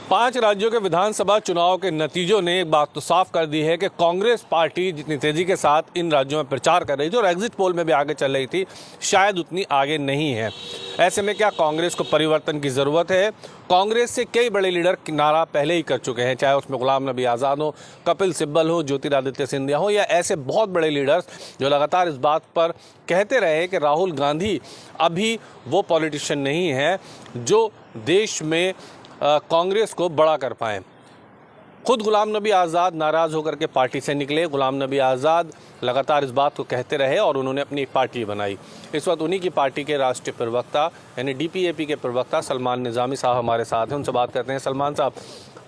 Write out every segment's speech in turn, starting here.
5 राज्यों के विधानसभा चुनाव के नतीजों ने एक बात तो साफ कर दी है कि कांग्रेस पार्टी जितनी तेजी के साथ इन राज्यों में प्रचार कर रही थी और एग्जिट पोल में भी आगे चल रही थी, शायद उतनी आगे नहीं है। ऐसे में क्या कांग्रेस को परिवर्तन की ज़रूरत है? कांग्रेस से कई बड़े लीडर किनारा पहले ही कर चुके हैं, चाहे उसमें गुलाम नबी आज़ाद हो, कपिल सिब्बल हो, ज्योतिरादित्य सिंधिया हो या ऐसे बहुत बड़े लीडर्स जो लगातार इस बात पर कहते रहे कि राहुल गांधी अभी वो पॉलिटिशियन नहीं है जो देश में कांग्रेस को बड़ा कर पाएँ। खुद गुलाम नबी आज़ाद नाराज़ होकर के पार्टी से निकले। गुलाम नबी आज़ाद लगातार इस बात को कहते रहे और उन्होंने अपनी एक पार्टी बनाई। इस वक्त उन्हीं की पार्टी के राष्ट्रीय प्रवक्ता यानी DPAP के प्रवक्ता सलमान निज़ामी साहब हमारे साथ हैं, उनसे बात करते हैं। सलमान साहब,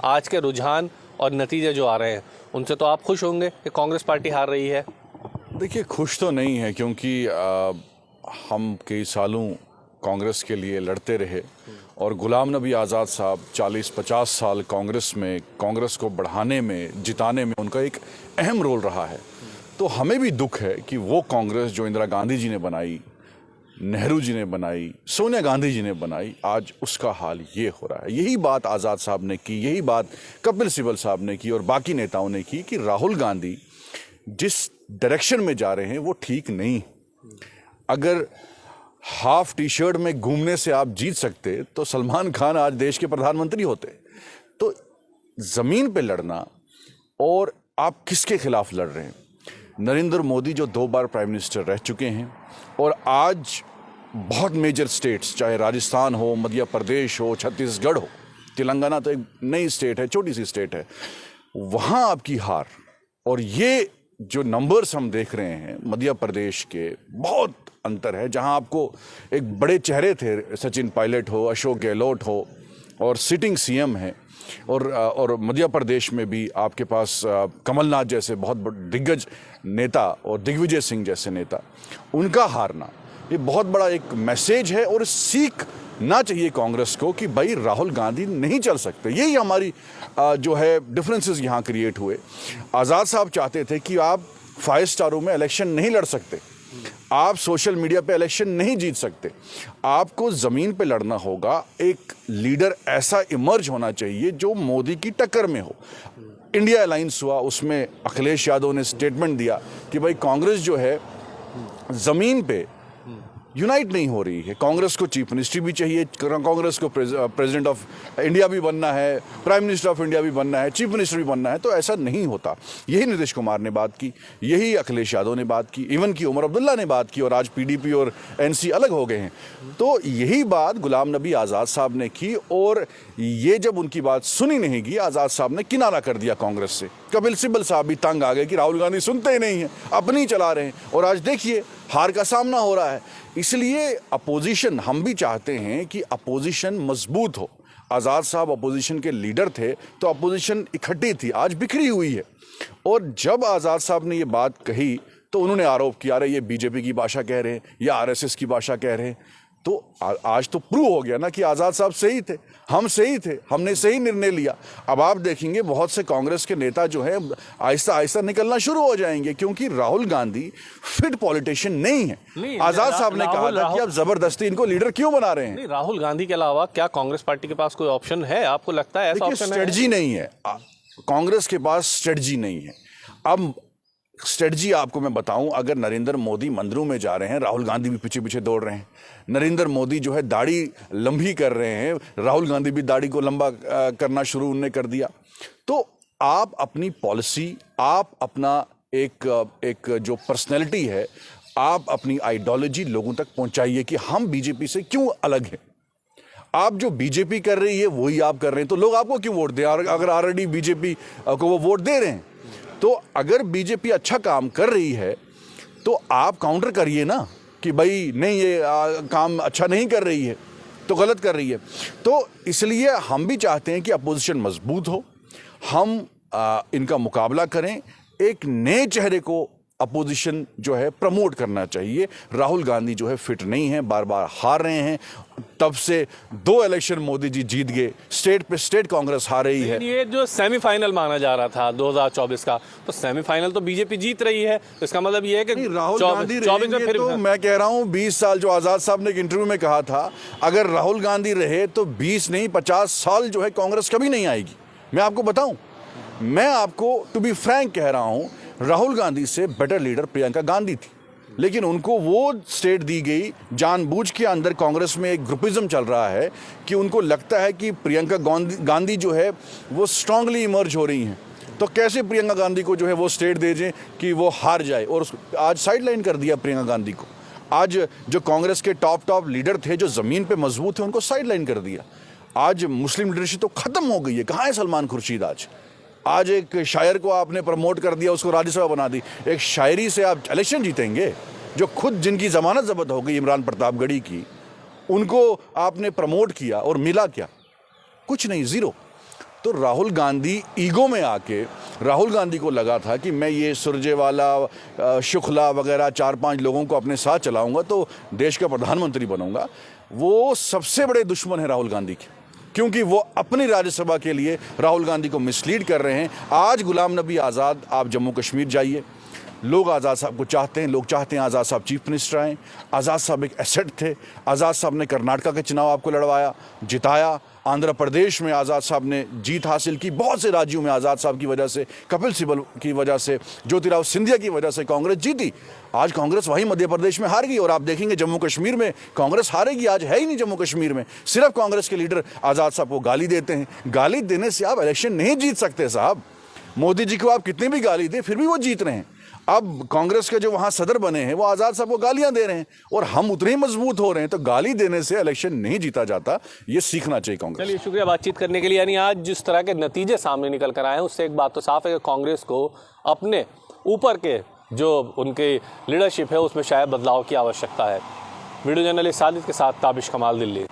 आज के रुझान और नतीजे जो आ रहे हैं उनसे तो आप खुश होंगे कि कांग्रेस पार्टी हार रही है? देखिए, खुश तो नहीं है क्योंकि हम कई सालों कांग्रेस के लिए लड़ते रहे और गुलाम नबी आज़ाद साहब 40-50 साल कांग्रेस में, कांग्रेस को बढ़ाने में, जिताने में उनका एक अहम रोल रहा है। तो हमें भी दुख है कि वो कांग्रेस जो इंदिरा गांधी जी ने बनाई, नेहरू जी ने बनाई, सोनिया गांधी जी ने बनाई, आज उसका हाल ये हो रहा है। यही बात आज़ाद साहब ने की, यही बात कपिल सिब्बल साहब ने की और बाकी नेताओं ने की कि राहुल गांधी जिस डायरेक्शन में जा रहे हैं वो ठीक नहीं। अगर हाफ टी शर्ट में घूमने से आप जीत सकते तो सलमान खान आज देश के प्रधानमंत्री होते। तो जमीन पे लड़ना, और आप किसके खिलाफ लड़ रहे हैं? नरेंद्र मोदी जो 2 बार प्राइम मिनिस्टर रह चुके हैं और आज बहुत मेजर स्टेट्स, चाहे राजस्थान हो, मध्य प्रदेश हो, छत्तीसगढ़ हो, तेलंगाना तो एक नई स्टेट है, छोटी सी स्टेट है, वहाँ आपकी हार। और ये जो नंबर्स हम देख रहे हैं मध्य प्रदेश के, बहुत अंतर है। जहां आपको एक बड़े चेहरे थे, सचिन पायलट हो, अशोक गहलोत हो, और सिटिंग CM है, और मध्य प्रदेश में भी आपके पास कमलनाथ जैसे बहुत दिग्गज नेता और दिग्विजय सिंह जैसे नेता, उनका हारना ये बहुत बड़ा एक मैसेज है। और सीखना चाहिए कांग्रेस को कि भाई राहुल गांधी नहीं चल सकते। यही हमारी जो है डिफरेंसेस यहाँ क्रिएट हुए। आज़ाद साहब चाहते थे कि आप 5 स्टारों में इलेक्शन नहीं लड़ सकते, आप सोशल मीडिया पे इलेक्शन नहीं जीत सकते, आपको ज़मीन पे लड़ना होगा। एक लीडर ऐसा इमर्ज होना चाहिए जो मोदी की टक्कर में हो। इंडिया अलायंस हुआ, उसमें अखिलेश यादव ने स्टेटमेंट दिया कि भाई कांग्रेस जो है ज़मीन पे यूनाइट नहीं हो रही है। कांग्रेस को चीफ मिनिस्ट्री भी चाहिए, कांग्रेस को प्रेसिडेंट ऑफ इंडिया भी बनना है, प्राइम मिनिस्टर ऑफ इंडिया भी बनना है, चीफ मिनिस्टर भी बनना है। तो ऐसा नहीं होता। यही नीतीश कुमार ने बात की, यही अखिलेश यादव ने बात की, इवन की उमर अब्दुल्ला ने बात की, और आज PDP और NC अलग हो गए हैं। तो यही बात गुलाम नबी आज़ाद साहब ने की, और ये जब उनकी बात सुनी नहीं गई, आज़ाद साहब ने किनारा कर दिया कांग्रेस से। कपिल सिब्बल साहब भी तंग आ गए कि राहुल गांधी सुनते ही नहीं हैं, अपनी चला रहे हैं, और आज देखिए हार का सामना हो रहा है। इसलिए अपोजिशन, हम भी चाहते हैं कि अपोजिशन मजबूत हो। आज़ाद साहब अपोजिशन के लीडर थे तो अपोजिशन इकट्ठी थी, आज बिखरी हुई है। और जब आज़ाद साहब ने ये बात कही तो उन्होंने आरोप किया, अरे ये BJP की भाषा कह रहे हैं या RSS की भाषा कह रहे हैं। तो आज तो प्रूव हो गया ना कि आज़ाद साहब सही थे, हम सही थे, हमने सही निर्णय लिया। अब आप देखेंगे बहुत से कांग्रेस के नेता जो हैं आहिस्ता आहिस्ता निकलना शुरू हो जाएंगे, क्योंकि राहुल गांधी फिट पॉलिटिशियन नहीं है। आज़ाद साहब ने कहा था कि आप जबरदस्ती इनको लीडर क्यों बना रहे हैं? नहीं, राहुल गांधी के अलावा क्या कांग्रेस पार्टी के पास कोई ऑप्शन है? आपको लगता है ऐसा ऑप्शन है? स्ट्रेटजी नहीं है, कांग्रेस के पास स्ट्रेटजी नहीं है। अब स्ट्रेटजी आपको मैं बताऊं, अगर नरेंद्र मोदी मंदिरों में जा रहे हैं, राहुल गांधी भी पीछे पीछे दौड़ रहे हैं। नरेंद्र मोदी जो है दाढ़ी लंबी कर रहे हैं, राहुल गांधी भी दाढ़ी को लंबा करना शुरू उन्होंने कर दिया। तो आप अपनी पॉलिसी, आप अपना एक जो पर्सनैलिटी है, आप अपनी आइडियोलॉजी लोगों तक पहुंचाइए कि हम BJP से क्यों अलग हैं। आप जो BJP कर रही है वही आप कर रहे हैं, तो लोग आपको क्यों वोट दें? अगर ऑलरेडी BJP को वो वोट दे रहे हैं, तो अगर BJP अच्छा काम कर रही है तो आप काउंटर करिए ना कि भाई नहीं, ये काम अच्छा नहीं कर रही है, तो गलत कर रही है। तो इसलिए हम भी चाहते हैं कि अपोजिशन मजबूत हो, हम इनका मुकाबला करें, एक नए चेहरे को अपोजिशन जो है प्रमोट करना चाहिए। राहुल गांधी जो है फिट नहीं है, बार बार हार रहे हैं। तब से 2 इलेक्शन मोदी जी जीत गए, स्टेट पे स्टेट कांग्रेस हार रही है। ये जो सेमीफाइनल माना जा रहा था 2024 का, तो सेमीफाइनल तो बीजेपी जीत रही है, तो इसका मतलब ये है कि राहुल गांधी 24 में फिर तो मैं कह रहा हूं 20 साल, जो आजाद साहब ने एक इंटरव्यू में कहा था, अगर राहुल गांधी रहे तो 20 नहीं 50 साल जो है कांग्रेस कभी नहीं आएगी। मैं आपको बताऊं, मैं आपको टू बी फ्रैंक कह रहा हूं, राहुल गांधी से बेटर लीडर प्रियंका गांधी थी, लेकिन उनको वो स्टेट दी गई। जानबूझ के अंदर कांग्रेस में एक ग्रुपिज्म चल रहा है कि उनको लगता है कि प्रियंका गांधी जो है वो स्ट्रांगली इमर्ज हो रही हैं, तो कैसे प्रियंका गांधी को जो है वो स्टेट दे दें कि वो हार जाए, और आज साइडलाइन कर दिया प्रियंका गांधी को। आज जो कांग्रेस के टॉप लीडर थे, जो ज़मीन पे मजबूत थे, उनको साइडलाइन कर दिया। आज मुस्लिम लीडरशिप तो ख़त्म हो गई है। कहाँ है सलमान खुर्शीद? आज एक शायर को आपने प्रमोट कर दिया, उसको राज्यसभा बना दी। एक शायरी से आप इलेक्शन जीतेंगे? जो खुद जिनकी जमानत जब्त हो गई इमरान प्रतापगढ़ी की, उनको आपने प्रमोट किया और मिला क्या? कुछ नहीं, ज़ीरो। तो राहुल गांधी ईगो में आके, राहुल गांधी को लगा था कि मैं ये सुरजेवाला, शुक्ला वगैरह 4-5 लोगों को अपने साथ चलाऊंगा तो देश का प्रधानमंत्री बनूंगा। वो सबसे बड़े दुश्मन है राहुल गांधी के, क्योंकि वो अपनी राज्यसभा के लिए राहुल गांधी को मिसलीड कर रहे हैं। आज गुलाम नबी आज़ाद, आप जम्मू कश्मीर जाइए, लोग आज़ाद साहब को चाहते हैं, लोग चाहते हैं आज़ाद साहब चीफ मिनिस्टर आएँ। आज़ाद साहब एक एसेट थे। आज़ाद साहब ने कर्नाटका के चुनाव आपको लड़वाया, जिताया। आंध्र प्रदेश में आज़ाद साहब ने जीत हासिल की। बहुत से राज्यों में आज़ाद साहब की वजह से, कपिल सिब्बल की वजह से, ज्योतिराव सिंधिया की वजह से कांग्रेस जीती। आज कांग्रेस वहीं मध्य प्रदेश में हार गई, और आप देखेंगे जम्मू कश्मीर में कांग्रेस हारेगी। आज है ही नहीं जम्मू कश्मीर में, सिर्फ कांग्रेस के लीडर आज़ाद साहब को गाली देते हैं। गाली देने से आप इलेक्शन नहीं जीत सकते साहब। मोदी जी को आप कितनी भी गाली दें, फिर भी वो जीत रहे हैं। अब कांग्रेस के जो वहाँ सदर बने हैं वो आज़ाद साहब को गालियां दे रहे हैं, और हम उतने ही मजबूत हो रहे हैं। तो गाली देने से इलेक्शन नहीं जीता जाता, ये सीखना चाहिए कांग्रेस। चलिए, शुक्रिया बातचीत करने के लिए। यानी आज जिस तरह के नतीजे सामने निकल कर आए हैं, उससे एक बात तो साफ है कि कांग्रेस को अपने ऊपर के जो उनके लीडरशिप है उसमें शायद बदलाव की आवश्यकता है। वीडियो जर्नलिस्ट सादिक के साथ ताबिश कमाल, दिल्ली।